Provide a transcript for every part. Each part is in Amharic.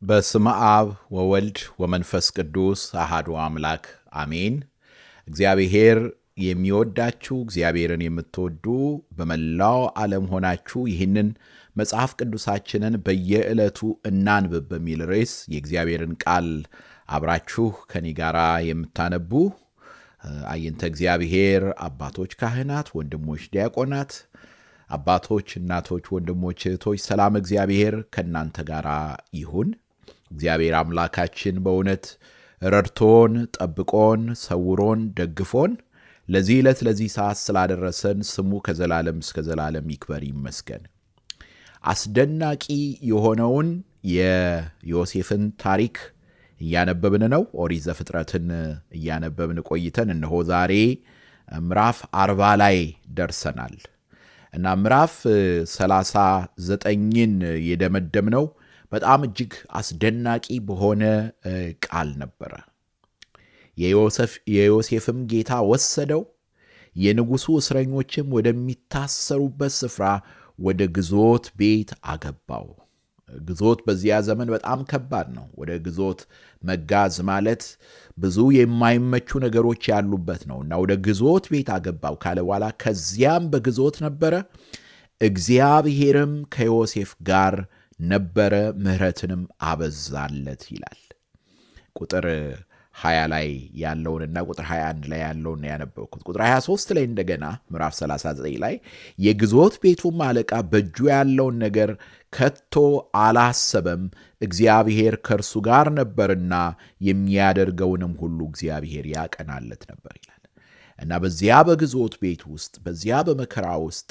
በስመ አብ ወወልድ ወመንፈስ ቅዱስ አሐዱ አምላክ አሜን። እግዚአብሔር የሚወዳችሁ እግዚአብሔርን የምትወዱ በመላው ዓለም ሆናችሁ ይህንን መጽሐፍ ቅዱሳችንን በየዕለቱ እናንብብ በሚል ርዕስ የእግዚአብሔርን ቃል አብራችሁ ከኔ ጋር የምታነቡ አይንተ እግዚአብሔር አባቶች ካህናት፣ ወንድሞች ዲያቆናት፣ አባቶች፣ እናቶች፣ ወንድሞች፣ እህቶች ሰላም እግዚአብሔር ከእናንተ ጋር ይሁን። እግዚአብሔር አምላካችን በእውነት ረድቶን ጠብቆን ሰውሮን ደግፎን ለዚህ ዕለት ለዚህ ሰዓት ስላደረሰን ስሙ ከዘላለም እስከ ዘላለም ይክበር ይመስገን። አስደናቂ የሆነውን የዮሴፍን ታሪክ እያነበብን ነው። ኦሪት ዘፍጥረትን እያነበብን ቆይተን እነሆ ዛሬ ምዕራፍ 40 ላይ ደርሰናል እና ምዕራፍ 39ን የደመደምነው በጣም እጅግ አስደናቂ በሆነ ቃል ነበረ። የዮሴፍም ጌታ ወሰደው፣ የንጉሡ እስረኞችም ወደሚታሰሩበት ስፍራ ወደ ግዞት ቤት አገባው። ግዞት በዚያ ዘመን በጣም ከባድ ነው። ወደ ግዞት መጋዝ ማለት ብዙ የማይመቹ ነገሮች ያሉበት ነው እና ወደ ግዞት ቤት አገባው ካለ በኋላ ከዚያም በግዞት ነበረ፣ እግዚአብሔርም ከዮሴፍ ጋር ነበረ፣ ምሕረትንም አበዛለት ይላል። ቁጥር 20 ላይ ያለውንና ቁጥር 21 ላይ ያለውን ያነበብኩት። ቁጥር 23 ላይ እንደገና ምዕራፍ 39 ላይ የግዞት ቤቱም አለቃ በእጁ ያለውን ነገር ከቶ አላሰበም፣ እግዚአብሔር ከእርሱ ጋር ነበርና የሚያደርገውንም ሁሉ እግዚአብሔር ያቀናለት ነበር ይላል እና በዚያ በግዞት ቤት ውስጥ በዚያ በመከራ ውስጥ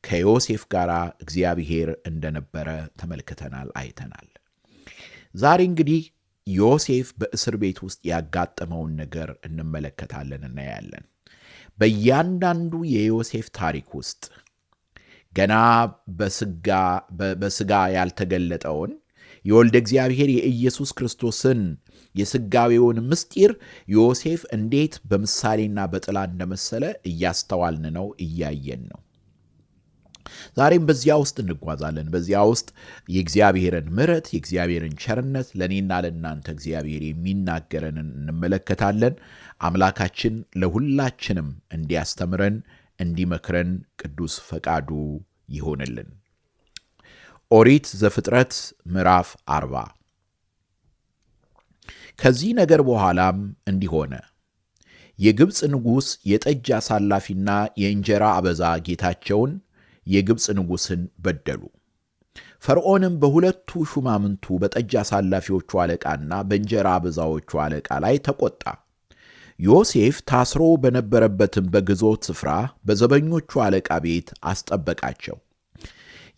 ከዮሴፍ ጋር እግዚአብሔር እንደነበረ ተመልክተናል፣ አይተናል። ዛሬ እንግዲህ ዮሴፍ በእስር ቤት ውስጥ ያጋጠመውን ነገር እንመለከታለን፣ እናያለን። በእያንዳንዱ የዮሴፍ ታሪክ ውስጥ ገና በስጋ ያልተገለጠውን የወልደ እግዚአብሔር የኢየሱስ ክርስቶስን የስጋዌውን ምስጢር ዮሴፍ እንዴት በምሳሌና በጥላ እንደመሰለ እያስተዋልን ነው፣ እያየን ነው። ዛሬም በዚያ ውስጥ እንጓዛለን። በዚያ ውስጥ የእግዚአብሔርን ምሕረት የእግዚአብሔርን ቸርነት ለእኔና ለእናንተ እግዚአብሔር የሚናገረንን እንመለከታለን። አምላካችን ለሁላችንም እንዲያስተምረን እንዲመክረን ቅዱስ ፈቃዱ ይሆንልን። ኦሪት ዘፍጥረት ምዕራፍ 40። ከዚህ ነገር በኋላም እንዲህ ሆነ፣ የግብፅ ንጉሥ የጠጅ አሳላፊና የእንጀራ አበዛ ጌታቸውን የግብፅ ንጉሥን በደሉ። ፈርዖንም በሁለቱ ሹማምንቱ በጠጅ አሳላፊዎቹ አለቃና በእንጀራ አበዛዎቹ አለቃ ላይ ተቆጣ። ዮሴፍ ታስሮ በነበረበትም በግዞት ስፍራ በዘበኞቹ አለቃ ቤት አስጠበቃቸው።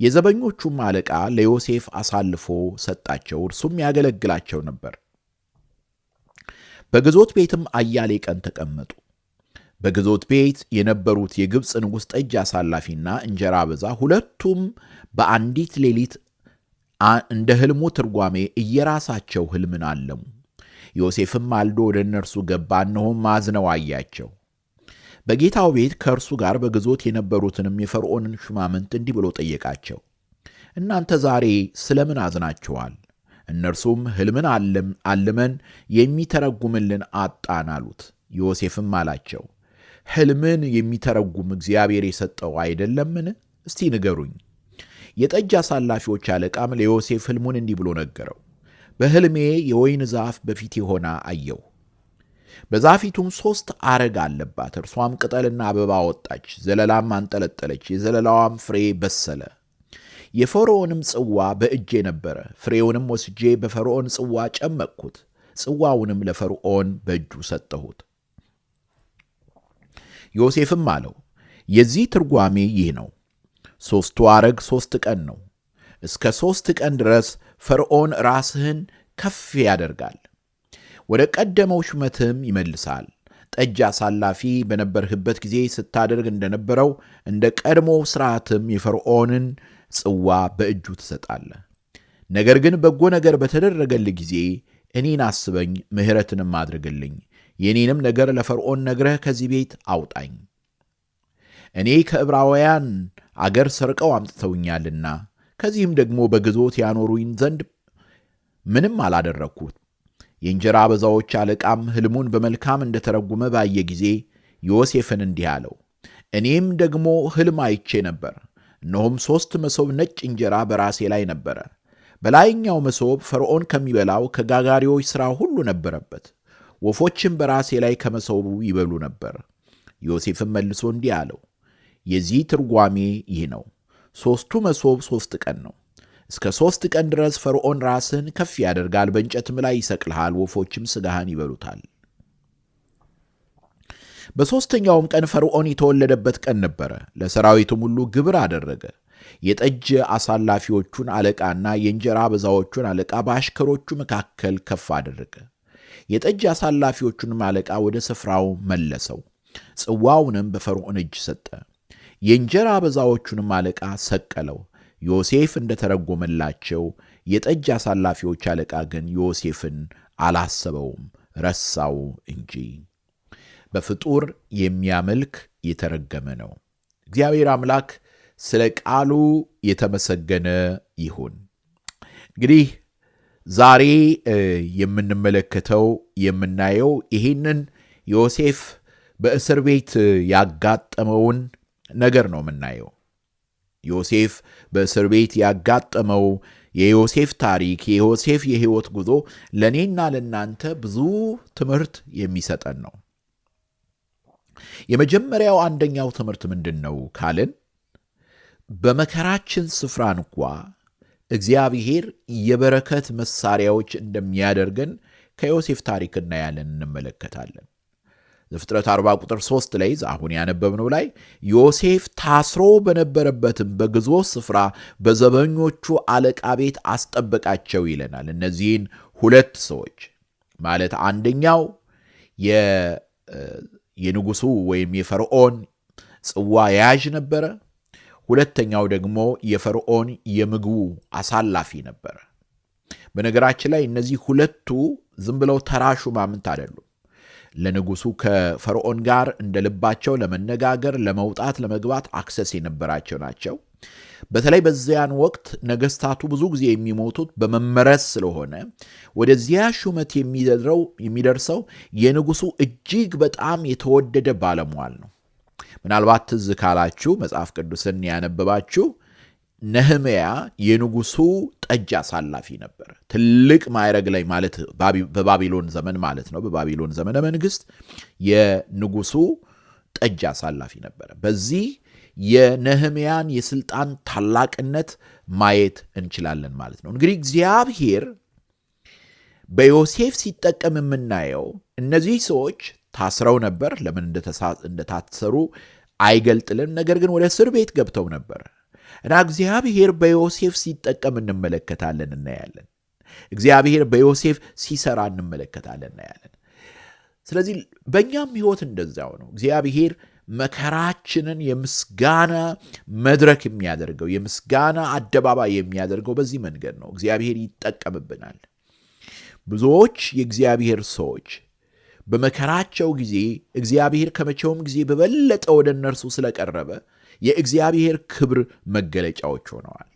የዘበኞቹም አለቃ ለዮሴፍ አሳልፎ ሰጣቸው፣ እርሱም ያገለግላቸው ነበር። በግዞት ቤትም አያሌ ቀን ተቀመጡ። በግዞት ቤት የነበሩት የግብፅ ንጉሥ ጠጅ አሳላፊና እንጀራ አበዛ ሁለቱም በአንዲት ሌሊት እንደ ሕልሙ ትርጓሜ እየራሳቸው ሕልምን አለሙ። ዮሴፍም ማልዶ ወደ እነርሱ ገባ፣ እነሆም አዝነው አያቸው። በጌታው ቤት ከእርሱ ጋር በግዞት የነበሩትንም የፈርዖንን ሹማምንት እንዲህ ብሎ ጠየቃቸው፣ እናንተ ዛሬ ስለምን አዝናችኋል? እነርሱም ሕልምን አልመን የሚተረጉምልን አጣን አሉት። ዮሴፍም አላቸው፣ ሕልምን የሚተረጉም እግዚአብሔር የሰጠው አይደለምን? እስቲ ንገሩኝ። የጠጅ አሳላፊዎች አለቃም ለዮሴፍ ሕልሙን እንዲህ ብሎ ነገረው። በሕልሜ የወይን ዛፍ በፊቴ ሆና አየሁ። በዛፊቱም 3 አረግ አለባት። እርሷም ቅጠልና አበባ ወጣች፣ ዘለላም አንጠለጠለች፣ የዘለላዋም ፍሬ በሰለ። የፈርዖንም ጽዋ በእጄ ነበረ። ፍሬውንም ወስጄ በፈርዖን ጽዋ ጨመቅኩት፣ ጽዋውንም ለፈርዖን በእጁ ሰጠሁት። ዮሴፍም አለው፣ የዚህ ትርጓሜ ይህ ነው። 3ቱ አረግ 3 ቀን ነው። እስከ 3 ቀን ድረስ ፈርዖን ራስህን ከፍ ያደርጋል፣ ወደ ቀደመው ሹመትህም ይመልሳል። ጠጅ አሳላፊ በነበርህበት ጊዜ ስታደርግ እንደነበረው እንደ ቀድሞው ሥርዓትም የፈርዖንን ጽዋ በእጁ ትሰጣለህ። ነገር ግን በጎ ነገር በተደረገልህ ጊዜ እኔን አስበኝ፣ ምሕረትንም አድርግልኝ። የኔንም ነገር ለፈርዖን ነግረህ ከዚህ ቤት አውጣኝ። እኔ ከዕብራውያን አገር ሰርቀው አምጥተውኛልና ከዚህም ደግሞ በግዞት ያኖሩኝ ዘንድ ምንም አላደረግኩት። የእንጀራ አበዛዎች አለቃም ሕልሙን በመልካም እንደተረጎመ ባየ ጊዜ ዮሴፍን እንዲህ አለው፣ እኔም ደግሞ ሕልም አይቼ ነበር። እነሆም 3 መሶብ ነጭ እንጀራ በራሴ ላይ ነበረ። በላይኛው መሶብ ፈርዖን ከሚበላው ከጋጋሪዎች ሥራ ሁሉ ነበረበት። ወፎችም በራሴ ላይ ከመሶቡ ይበሉ ነበር። ዮሴፍም መልሶ እንዲህ አለው፣ የዚህ ትርጓሜ ይህ ነው። 3ቱ መሶብ 3 ቀን ነው። እስከ 3 ቀን ድረስ ፈርዖን ራስህን ከፍ ያደርጋል፣ በእንጨትም ላይ ይሰቅልሃል፣ ወፎችም ሥጋህን ይበሉታል። በሦስተኛውም ቀን ፈርዖን የተወለደበት ቀን ነበረ። ለሰራዊቱም ሁሉ ግብር አደረገ። የጠጅ አሳላፊዎቹን አለቃና የእንጀራ አበዛዎቹን አለቃ በአሽከሮቹ መካከል ከፍ አደረገ። የጠጅ አሳላፊዎቹንም አለቃ ወደ ስፍራው መለሰው፣ ጽዋውንም በፈርዖን እጅ ሰጠ። የእንጀራ አበዛዎቹንም አለቃ ሰቀለው። ዮሴፍ እንደተረጎመላቸው የጠጅ አሳላፊዎች አለቃ ግን ዮሴፍን አላሰበውም፣ ረሳው እንጂ። በፍጡር የሚያመልክ የተረገመ ነው። እግዚአብሔር አምላክ ስለ ቃሉ የተመሰገነ ይሁን። እንግዲህ ዛሬ የምናየው ይህንን ዮሴፍ በእስር ቤት ያጋጠመውን ነገር ነው የምናየው። ዮሴፍ በእስር ቤት ያጋጠመው የዮሴፍ ታሪክ፣ የዮሴፍ የሕይወት ጉዞ ለእኔና ለእናንተ ብዙ ትምህርት የሚሰጠን ነው። የመጀመሪያው አንደኛው ትምህርት ምንድን ነው ካልን፣ በመከራችን ስፍራ እንኳ እግዚአብሔር የበረከት መሳሪያዎች እንደሚያደርገን ከዮሴፍ ታሪክ እናያለን፣ እንመለከታለን። ዘፍጥረት 40 ቁጥር 3 ላይ አሁን ያነበብነው ላይ ዮሴፍ ታስሮ በነበረበትም በግዞት ስፍራ በዘበኞቹ አለቃ ቤት አስጠበቃቸው ይለናል። እነዚህን 2 ሰዎች ማለት አንደኛው የንጉሱ ወይም የፈርዖን ጽዋ ያዥ ነበረ። ሁለተኛው ደግሞ የፈርዖን የምግቡ አሳላፊ ነበረ። በነገራችን ላይ እነዚህ 2ቱ ዝም ብለው ተራ ሹማምንት አይደሉም። ለንጉሱ ከፈርዖን ጋር እንደ ልባቸው ለመነጋገር፣ ለመውጣት፣ ለመግባት አክሰስ የነበራቸው ናቸው። በተለይ በዚያን ወቅት ነገስታቱ ብዙ ጊዜ የሚሞቱት በመመረዝ ስለሆነ ወደዚያ ሹመት የሚደርሰው የንጉሱ እጅግ በጣም የተወደደ ባለሟል ነው። ምናልባት ትዝ ካላችሁ መጽሐፍ ቅዱስን ያነበባችሁ ነህምያ የንጉሱ ጠጅ አሳላፊ ነበር። ትልቅ ማዕረግ ላይ ማለት በባቢሎን ዘመን ማለት ነው። በባቢሎን ዘመነ መንግስት የንጉሱ ጠጅ አሳላፊ ነበር። በዚህ የነህምያን የስልጣን ታላቅነት ማየት እንችላለን ማለት ነው። እንግዲህ እግዚአብሔር በዮሴፍ ሲጠቀም የምናየው እነዚህ ሰዎች ታስረው ነበር። ለምን እንደታሰሩ አይገልጥልም። ነገር ግን ወደ እስር ቤት ገብተው ነበር እና እግዚአብሔር በዮሴፍ ሲጠቀም እንመለከታለን፣ እናያለን። እግዚአብሔር በዮሴፍ ሲሰራ እንመለከታለን፣ እናያለን። ስለዚህ በእኛም ሕይወት እንደዛው ነው። እግዚአብሔር መከራችንን የምስጋና መድረክ የሚያደርገው፣ የምስጋና አደባባይ የሚያደርገው በዚህ መንገድ ነው። እግዚአብሔር ይጠቀምብናል። ብዙዎች የእግዚአብሔር ሰዎች በመከራቸው ጊዜ እግዚአብሔር ከመቼውም ጊዜ በበለጠ ወደ እነርሱ ስለቀረበ የእግዚአብሔር ክብር መገለጫዎች ሆነዋል።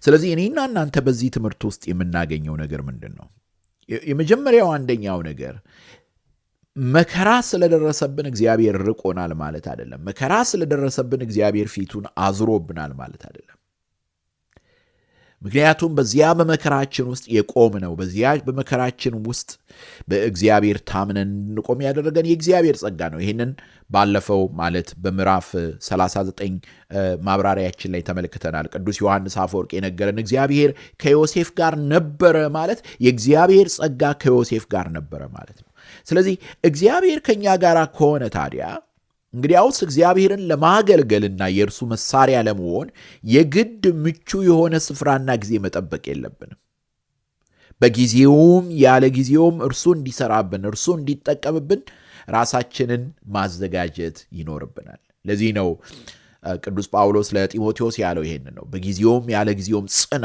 ስለዚህ እኔና እናንተ በዚህ ትምህርት ውስጥ የምናገኘው ነገር ምንድን ነው? የመጀመሪያው አንደኛው ነገር መከራ ስለደረሰብን እግዚአብሔር ርቆናል ማለት አይደለም። መከራ ስለደረሰብን እግዚአብሔር ፊቱን አዝሮብናል ማለት አይደለም። ምክንያቱም በዚያ በመከራችን ውስጥ የቆምነው፣ በዚያ በመከራችን ውስጥ በእግዚአብሔር ታምነን እንቆም ያደረገን የእግዚአብሔር ጸጋ ነው። ይህንን ባለፈው ማለት በምዕራፍ 39 ማብራሪያችን ላይ ተመልክተናል። ቅዱስ ዮሐንስ አፈወርቅ የነገረን እግዚአብሔር ከዮሴፍ ጋር ነበረ ማለት የእግዚአብሔር ጸጋ ከዮሴፍ ጋር ነበረ ማለት ነው። ስለዚህ እግዚአብሔር ከኛ ጋር ከሆነ ታዲያ እንግዲያውስ እግዚአብሔርን ለማገልገልና የእርሱ መሳሪያ ለመሆን የግድ ምቹ የሆነ ስፍራና ጊዜ መጠበቅ የለብንም። በጊዜውም ያለ ጊዜውም እርሱ እንዲሰራብን፣ እርሱ እንዲጠቀምብን ራሳችንን ማዘጋጀት ይኖርብናል። ለዚህ ነው ቅዱስ ጳውሎስ ለጢሞቴዎስ ያለው ይሄን ነው። በጊዜውም ያለ ጊዜውም ጽና፣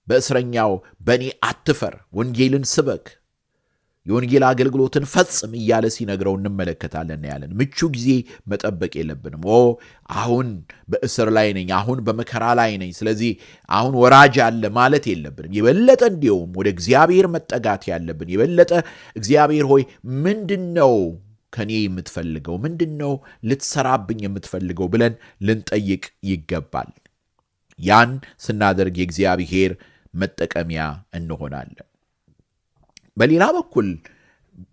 በእስረኛው በእኔ አትፈር፣ ወንጌልን ስበክ፣ የወንጌል አገልግሎትን ፈጽም እያለ ሲነግረው እንመለከታለን ያለን። ምቹ ጊዜ መጠበቅ የለብንም። አሁን በእስር ላይ ነኝ፣ አሁን በመከራ ላይ ነኝ፣ ስለዚህ አሁን ወራጅ አለ ማለት የለብንም። የበለጠ እንዲሁም ወደ እግዚአብሔር መጠጋት ያለብን፣ የበለጠ እግዚአብሔር ሆይ ምንድነው ከኔ የምትፈልገው? ምንድነው ልትሰራብኝ የምትፈልገው ብለን ልንጠይቅ ይገባል። ያን ስናደርግ የእግዚአብሔር መጠቀሚያ እንሆናለን። በሌላ በኩል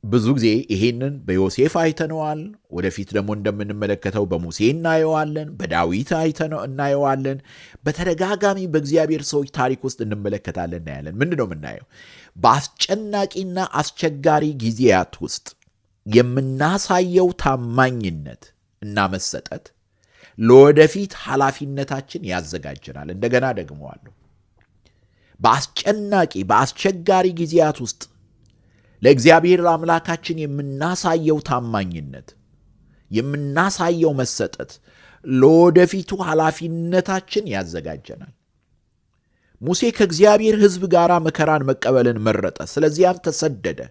ብዙ ጊዜ ይሄንን በዮሴፍ አይተነዋል። ወደፊት ደግሞ እንደምንመለከተው በሙሴ እናየዋለን፣ በዳዊት እናየዋለን። በተደጋጋሚ በእግዚአብሔር ሰዎች ታሪክ ውስጥ እንመለከታለን፣ እናያለን። ምንድን ነው የምናየው? በአስጨናቂና አስቸጋሪ ጊዜያት ውስጥ የምናሳየው ታማኝነት እና መሰጠት ለወደፊት ኃላፊነታችን ያዘጋጀናል። እንደገና ደግመዋለሁ። በአስጨናቂ በአስቸጋሪ ጊዜያት ውስጥ ለእግዚአብሔር አምላካችን የምናሳየው ታማኝነት፣ የምናሳየው መሰጠት ለወደፊቱ ኃላፊነታችን ያዘጋጀናል። ሙሴ ከእግዚአብሔር ሕዝብ ጋር መከራን መቀበልን መረጠ። ስለዚያም ተሰደደ።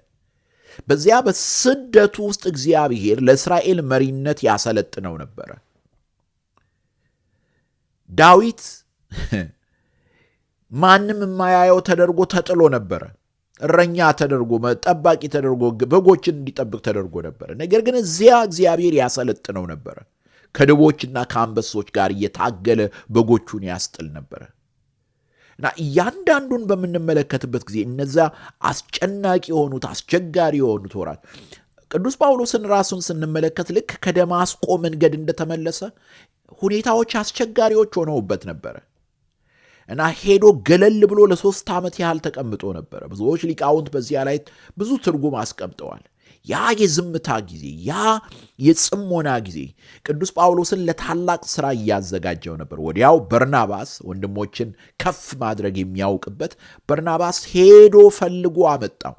በዚያ በስደቱ ውስጥ እግዚአብሔር ለእስራኤል መሪነት ያሰለጥነው ነበረ። ዳዊት ማንም የማያየው ተደርጎ ተጥሎ ነበረ። እረኛ ተደርጎ፣ ጠባቂ ተደርጎ፣ በጎችን እንዲጠብቅ ተደርጎ ነበረ። ነገር ግን እዚያ እግዚአብሔር ያሰለጥነው ነበረ። ከድቦችና ከአንበሶች ጋር እየታገለ በጎቹን ያስጥል ነበረ እና እያንዳንዱን በምንመለከትበት ጊዜ እነዚያ አስጨናቂ የሆኑት አስቸጋሪ የሆኑት ወራት ቅዱስ ጳውሎስን ራሱን ስንመለከት ልክ ከደማስቆ መንገድ እንደተመለሰ ሁኔታዎች አስቸጋሪዎች ሆነውበት ነበረ እና ሄዶ ገለል ብሎ ለ3 ዓመት ያህል ተቀምጦ ነበረ። ብዙዎች ሊቃውንት በዚያ ላይ ብዙ ትርጉም አስቀምጠዋል። ያ የዝምታ ጊዜ፣ ያ የጽሞና ጊዜ ቅዱስ ጳውሎስን ለታላቅ ሥራ እያዘጋጀው ነበር። ወዲያው በርናባስ ወንድሞችን ከፍ ማድረግ የሚያውቅበት በርናባስ ሄዶ ፈልጎ አመጣው።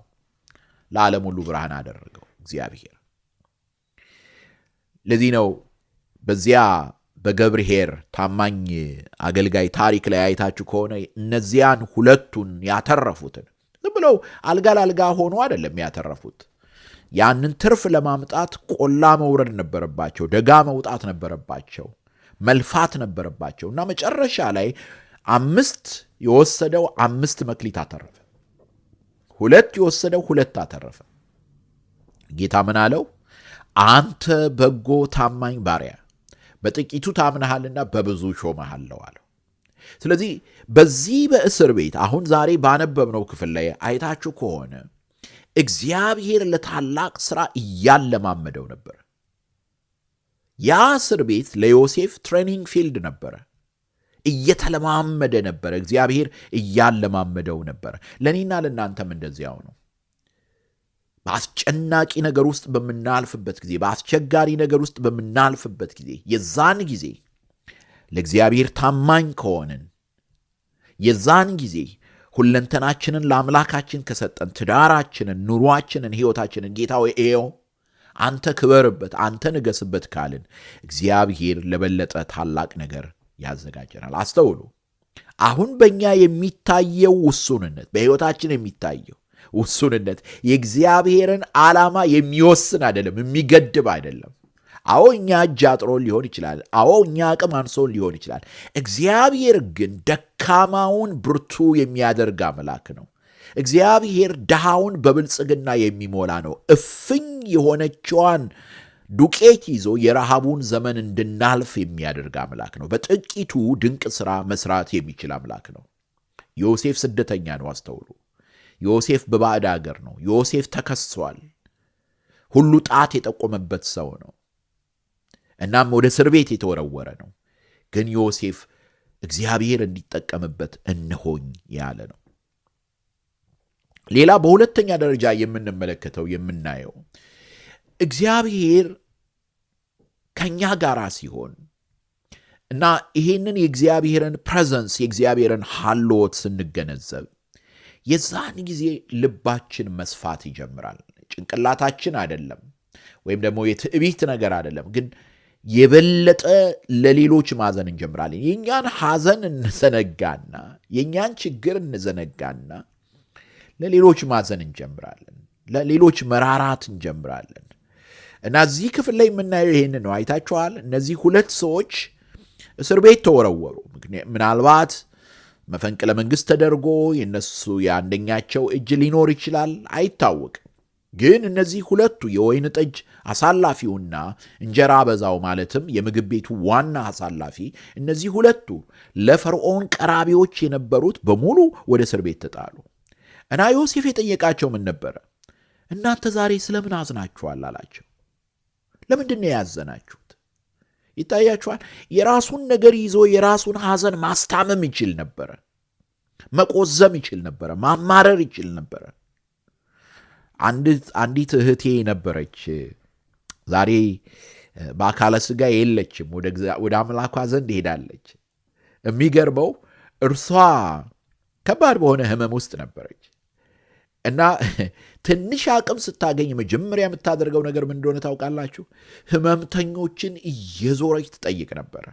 ለዓለም ሁሉ ብርሃን አደረገው እግዚአብሔር። ለዚህ ነው በዚያ በገብርኄር ታማኝ አገልጋይ ታሪክ ላይ አይታችሁ ከሆነ እነዚያን ሁለቱን ያተረፉትን ዝም ብለው አልጋ ላልጋ ሆኖ አይደለም ያተረፉት። ያንን ትርፍ ለማምጣት ቆላ መውረድ ነበረባቸው፣ ደጋ መውጣት ነበረባቸው፣ መልፋት ነበረባቸው እና መጨረሻ ላይ 5 የወሰደው 5 መክሊት አተረፈ። 2 የወሰደው 2 አተረፈ። ጌታ ምን አለው? አንተ በጎ ታማኝ ባሪያ፣ በጥቂቱ ታምነሃልና በብዙ ሾመሃለሁ አለው። ስለዚህ በዚህ በእስር ቤት አሁን ዛሬ ባነበብነው ክፍል ላይ አይታችሁ ከሆነ እግዚአብሔር ለታላቅ ሥራ እያለማመደው ነበር። ያ እስር ቤት ለዮሴፍ ትሬኒንግ ፊልድ ነበረ። እየተለማመደ ነበረ። እግዚአብሔር እያለማመደው ነበረ። ለእኔና ለእናንተም እንደዚያው ነው። በአስጨናቂ ነገር ውስጥ በምናልፍበት ጊዜ፣ በአስቸጋሪ ነገር ውስጥ በምናልፍበት ጊዜ፣ የዛን ጊዜ ለእግዚአብሔር ታማኝ ከሆንን፣ የዛን ጊዜ ሁለንተናችንን ለአምላካችን ከሰጠን፣ ትዳራችንን፣ ኑሯችንን፣ ሕይወታችንን ጌታ ሆይ ኤው አንተ ክበርበት፣ አንተ ንገስበት ካልን እግዚአብሔር ለበለጠ ታላቅ ነገር ያዘጋጀናል። አስተውሉ። አሁን በእኛ የሚታየው ውሱንነት፣ በሕይወታችን የሚታየው ውሱንነት የእግዚአብሔርን ዓላማ የሚወስን አይደለም፣ የሚገድብ አይደለም። አዎ እኛ እጅ አጥሮን ሊሆን ይችላል። አዎ እኛ አቅም አንሶን ሊሆን ይችላል። እግዚአብሔር ግን ደካማውን ብርቱ የሚያደርግ አምላክ ነው። እግዚአብሔር ድሃውን በብልጽግና የሚሞላ ነው። እፍኝ የሆነችዋን ዱቄት ይዞ የረሃቡን ዘመን እንድናልፍ የሚያደርግ አምላክ ነው። በጥቂቱ ድንቅ ሥራ መስራት የሚችል አምላክ ነው። ዮሴፍ ስደተኛ ነው። አስተውሉ። ዮሴፍ በባዕድ አገር ነው። ዮሴፍ ተከሷል። ሁሉ ጣት የጠቆመበት ሰው ነው። እናም ወደ እስር ቤት የተወረወረ ነው። ግን ዮሴፍ እግዚአብሔር እንዲጠቀምበት እነሆኝ ያለ ነው። ሌላ በሁለተኛ ደረጃ የምንመለከተው የምናየው እግዚአብሔር ከኛ ጋር ሲሆን እና ይሄንን የእግዚአብሔርን ፕሬዘንስ የእግዚአብሔርን ሀልዎት ስንገነዘብ የዛን ጊዜ ልባችን መስፋት ይጀምራል። ጭንቅላታችን አይደለም፣ ወይም ደግሞ የትዕቢት ነገር አይደለም፣ ግን የበለጠ ለሌሎች ማዘን እንጀምራለን። የኛን ሐዘን እንዘነጋና የኛን ችግር እንዘነጋና ለሌሎች ማዘን እንጀምራለን። ለሌሎች መራራት እንጀምራለን። እና እዚህ ክፍል ላይ የምናየው ይሄን ነው። አይታችኋል። እነዚህ ሁለት ሰዎች እስር ቤት ተወረወሩ። ምናልባት መፈንቅለ መንግስት ተደርጎ የነሱ የአንደኛቸው እጅ ሊኖር ይችላል፣ አይታወቅም። ግን እነዚህ ሁለቱ የወይን ጠጅ አሳላፊውና እንጀራ አበዛው ማለትም የምግብ ቤቱ ዋና አሳላፊ፣ እነዚህ ሁለቱ ለፈርዖን ቀራቢዎች የነበሩት በሙሉ ወደ እስር ቤት ተጣሉ። እና ዮሴፍ የጠየቃቸው ምን ነበረ? እናንተ ዛሬ ስለምን አዝናችኋል አላቸው። ለምንድን ነው ያዘናችሁት? ይታያችኋል። የራሱን ነገር ይዞ የራሱን ሐዘን ማስታመም ይችል ነበረ፣ መቆዘም ይችል ነበረ፣ ማማረር ይችል ነበረ። አንዲት እህቴ ነበረች። ዛሬ በአካለ ሥጋ የለችም፣ ወደ አምላኳ ዘንድ ሄዳለች። የሚገርመው እርሷ ከባድ በሆነ ሕመም ውስጥ ነበረች እና ትንሽ አቅም ስታገኝ መጀመሪያ የምታደርገው ነገር ምን እንደሆነ ታውቃላችሁ? ሕመምተኞችን እየዞረች ትጠይቅ ነበረ።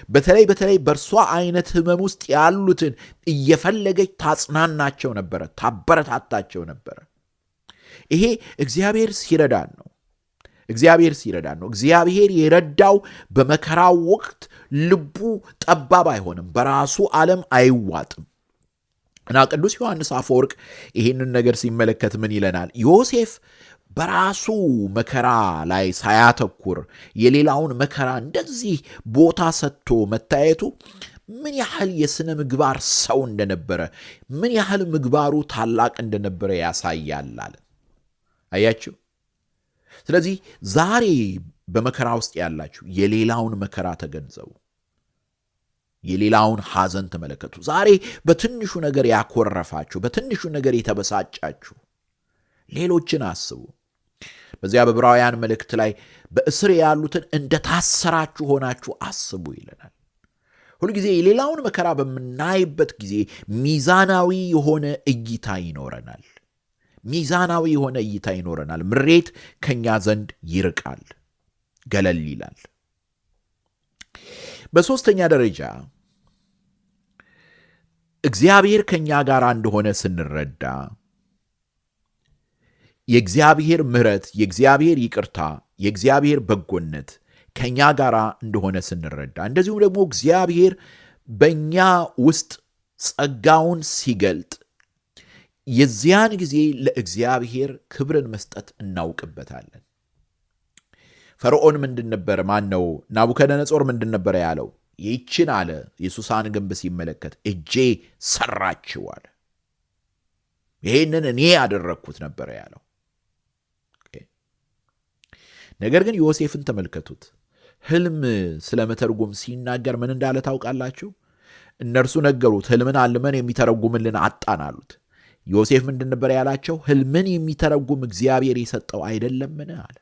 በተለይ በእርሷ አይነት ሕመም ውስጥ ያሉትን እየፈለገች ታጽናናቸው ነበረ፣ ታበረታታቸው ነበረ። ይሄ እግዚአብሔር ሲረዳን ነው። እግዚአብሔር የረዳው በመከራው ወቅት ልቡ ጠባብ አይሆንም፣ በራሱ ዓለም አይዋጥም። እና ቅዱስ ዮሐንስ አፈወርቅ ይህንን ነገር ሲመለከት ምን ይለናል? ዮሴፍ በራሱ መከራ ላይ ሳያተኩር የሌላውን መከራ እንደዚህ ቦታ ሰጥቶ መታየቱ ምን ያህል የሥነ ምግባር ሰው እንደነበረ፣ ምን ያህል ምግባሩ ታላቅ እንደነበረ ያሳያል አለ። አያችሁ። ስለዚህ ዛሬ በመከራ ውስጥ ያላችሁ የሌላውን መከራ ተገንዘቡ፣ የሌላውን ሐዘን ተመለከቱ። ዛሬ በትንሹ ነገር ያኮረፋችሁ፣ በትንሹ ነገር የተበሳጫችሁ ሌሎችን አስቡ። በዚያ በዕብራውያን መልእክት ላይ በእስር ያሉትን እንደታሰራችሁ ሆናችሁ አስቡ ይለናል። ሁልጊዜ የሌላውን መከራ በምናይበት ጊዜ ሚዛናዊ የሆነ እይታ ይኖረናል። ምሬት ከኛ ዘንድ ይርቃል፣ ገለል ይላል። በሦስተኛ ደረጃ እግዚአብሔር ከኛ ጋር እንደሆነ ስንረዳ፣ የእግዚአብሔር ምሕረት፣ የእግዚአብሔር ይቅርታ፣ የእግዚአብሔር በጎነት ከኛ ጋር እንደሆነ ስንረዳ፣ እንደዚሁም ደግሞ እግዚአብሔር በእኛ ውስጥ ጸጋውን ሲገልጥ የዚያን ጊዜ ለእግዚአብሔር ክብርን መስጠት እናውቅበታለን። ፈርዖን ምንድን ነበረ? ናቡከደነጾር ምንድን ነበረ ያለው? ይህችን አለ የሱሳን ግንብ ሲመለከት እጄ ሰራችው አለ። ይሄንን እኔ ያደረግኩት ነበረ ያለው። ነገር ግን ዮሴፍን ተመልከቱት። ሕልም ስለመተርጎም ሲናገር ምን እንዳለ ታውቃላችሁ? እነርሱ ነገሩት፣ ሕልምን አልመን የሚተረጉምልን አጣን አሉት። ዮሴፍ ምንድን ነበር ያላቸው? ሕልምን የሚተረጉም እግዚአብሔር የሰጠው አይደለምን አለ።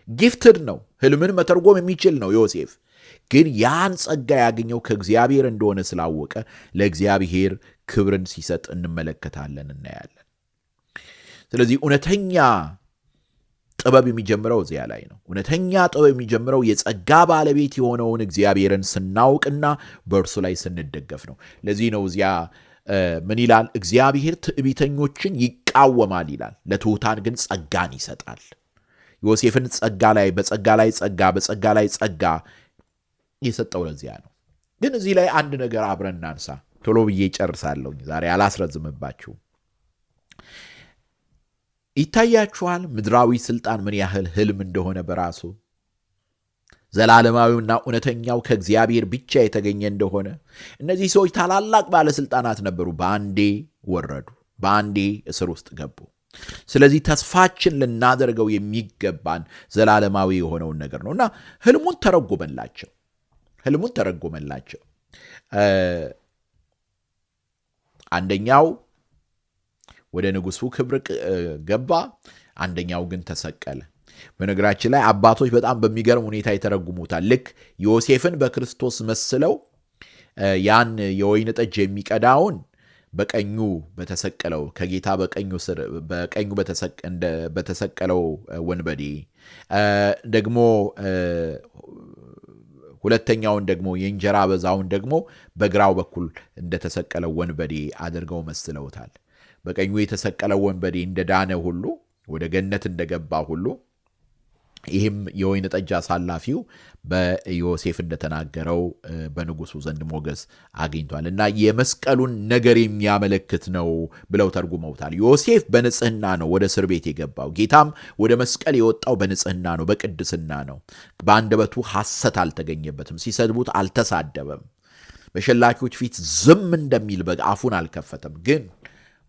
ጊፍትድ ነው፣ ሕልምን መተርጎም የሚችል ነው ዮሴፍ። ግን ያን ጸጋ ያገኘው ከእግዚአብሔር እንደሆነ ስላወቀ ለእግዚአብሔር ክብርን ሲሰጥ እንመለከታለን፣ እናያለን። ስለዚህ እውነተኛ ጥበብ የሚጀምረው እዚያ ላይ ነው። እውነተኛ ጥበብ የሚጀምረው የጸጋ ባለቤት የሆነውን እግዚአብሔርን ስናውቅና በእርሱ ላይ ስንደገፍ ነው። ለዚህ ነው እዚያ ምን ይላል? እግዚአብሔር ትዕቢተኞችን ይቃወማል ይላል፣ ለትሑታን ግን ጸጋን ይሰጣል። ዮሴፍን በጸጋ ላይ ጸጋ የሰጠው ለዚያ ነው። ግን እዚህ ላይ አንድ ነገር አብረን እናንሳ። ቶሎ ብዬ ጨርሳለሁ፣ ዛሬ አላስረዝምባችሁ። ይታያችኋል ምድራዊ ስልጣን ምን ያህል ህልም እንደሆነ በራሱ ዘላለማዊውና እውነተኛው ከእግዚአብሔር ብቻ የተገኘ እንደሆነ። እነዚህ ሰዎች ታላላቅ ባለስልጣናት ነበሩ፣ በአንዴ ወረዱ፣ በአንዴ እስር ውስጥ ገቡ። ስለዚህ ተስፋችን ልናደርገው የሚገባን ዘላለማዊ የሆነውን ነገር ነው እና ህልሙን ተረጎመላቸው። አንደኛው ወደ ንጉሱ ክብር ገባ፣ አንደኛው ግን ተሰቀለ። በነገራችን ላይ አባቶች በጣም በሚገርም ሁኔታ ይተረጉሙታል። ልክ ዮሴፍን በክርስቶስ መስለው ያን የወይን ጠጅ የሚቀዳውን በቀኙ በተሰቀለው ከጌታ በቀኙ በተሰቀለው ወንበዴ ደግሞ ሁለተኛውን ደግሞ የእንጀራ አበዛውን ደግሞ በግራው በኩል እንደተሰቀለው ወንበዴ አድርገው መስለውታል። በቀኙ የተሰቀለው ወንበዴ እንደዳነ ሁሉ ወደ ገነት እንደገባ ሁሉ ይህም የወይን ጠጅ አሳላፊው በዮሴፍ እንደተናገረው በንጉሱ ዘንድ ሞገስ አግኝቷል እና የመስቀሉን ነገር የሚያመለክት ነው ብለው ተርጉመውታል። ዮሴፍ በንጽህና ነው ወደ እስር ቤት የገባው። ጌታም ወደ መስቀል የወጣው በንጽህና ነው፣ በቅድስና ነው። በአንደበቱ ሐሰት አልተገኘበትም። ሲሰድቡት አልተሳደበም። በሸላቾች ፊት ዝም እንደሚል በግ አፉን አልከፈተም። ግን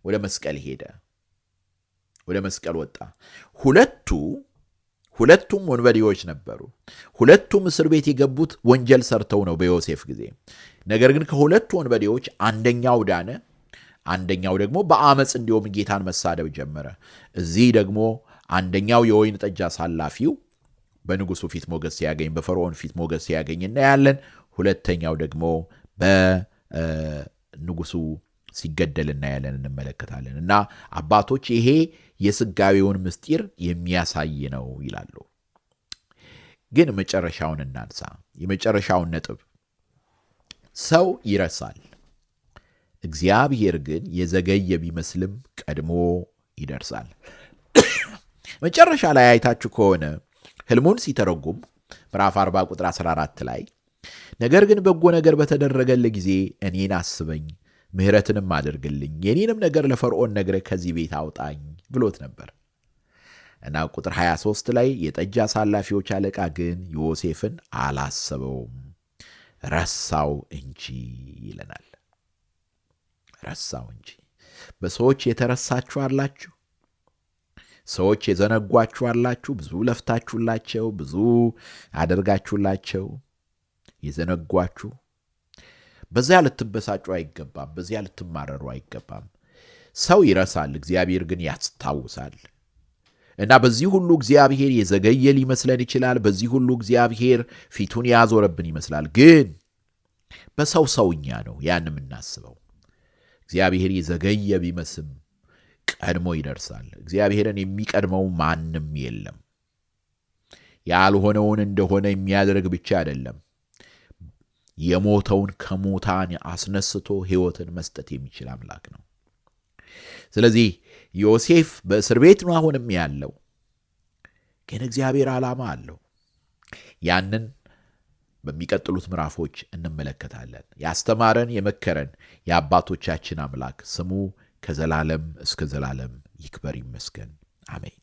ወደ መስቀል ሄደ፣ ወደ መስቀል ወጣ። ሁለቱም ወንበዴዎች ነበሩ። ሁለቱም እስር ቤት የገቡት ወንጀል ሰርተው ነው በዮሴፍ ጊዜ። ነገር ግን ከሁለቱ ወንበዴዎች አንደኛው ዳነ፣ አንደኛው ደግሞ በአመፅ እንዲሁም ጌታን መሳደብ ጀመረ። እዚህ ደግሞ አንደኛው የወይን ጠጅ አሳላፊው በንጉሱ ፊት ሞገስ ሲያገኝ፣ በፈርዖን ፊት ሞገስ ሲያገኝ እናያለን። ሁለተኛው ደግሞ በንጉሱ ሲገደል እናያለን፣ እንመለከታለን። እና አባቶች ይሄ የስጋዌውን ምስጢር የሚያሳይ ነው ይላሉ። ግን መጨረሻውን እናንሳ። የመጨረሻውን ነጥብ ሰው ይረሳል፣ እግዚአብሔር ግን የዘገየ ቢመስልም ቀድሞ ይደርሳል። መጨረሻ ላይ አይታችሁ ከሆነ ሕልሙን ሲተረጉም ምዕራፍ 40 ቁጥር 14 ላይ ነገር ግን በጎ ነገር በተደረገልህ ጊዜ እኔን አስበኝ፣ ምሕረትንም አድርግልኝ፣ የኔንም ነገር ለፈርዖን ነግረህ ከዚህ ቤት አውጣኝ ብሎት ነበር እና ቁጥር 23 ላይ የጠጅ አሳላፊዎች አለቃ ግን ዮሴፍን አላሰበውም፣ ረሳው እንጂ ይለናል። ረሳው እንጂ። በሰዎች የተረሳችሁ አላችሁ። ሰዎች የዘነጓችሁ አላችሁ። ብዙ ለፍታችሁላቸው፣ ብዙ አደርጋችሁላቸው የዘነጓችሁ። በዚያ ልትበሳጩ አይገባም። በዚያ ልትማረሩ አይገባም። ሰው ይረሳል፣ እግዚአብሔር ግን ያስታውሳል። እና በዚህ ሁሉ እግዚአብሔር የዘገየ ሊመስለን ይችላል። በዚህ ሁሉ እግዚአብሔር ፊቱን ያዞረብን ይመስላል። ግን በሰው ሰውኛ ነው ያን የምናስበው። እግዚአብሔር የዘገየ ቢመስም ቀድሞ ይደርሳል። እግዚአብሔርን የሚቀድመው ማንም የለም። ያልሆነውን እንደሆነ የሚያደርግ ብቻ አይደለም፣ የሞተውን ከሙታን አስነስቶ ሕይወትን መስጠት የሚችል አምላክ ነው። ስለዚህ ዮሴፍ በእስር ቤት ነው አሁንም ያለው፣ ግን እግዚአብሔር ዓላማ አለው። ያንን በሚቀጥሉት ምዕራፎች እንመለከታለን። ያስተማረን የመከረን የአባቶቻችን አምላክ ስሙ ከዘላለም እስከ ዘላለም ይክበር ይመስገን። አሜን።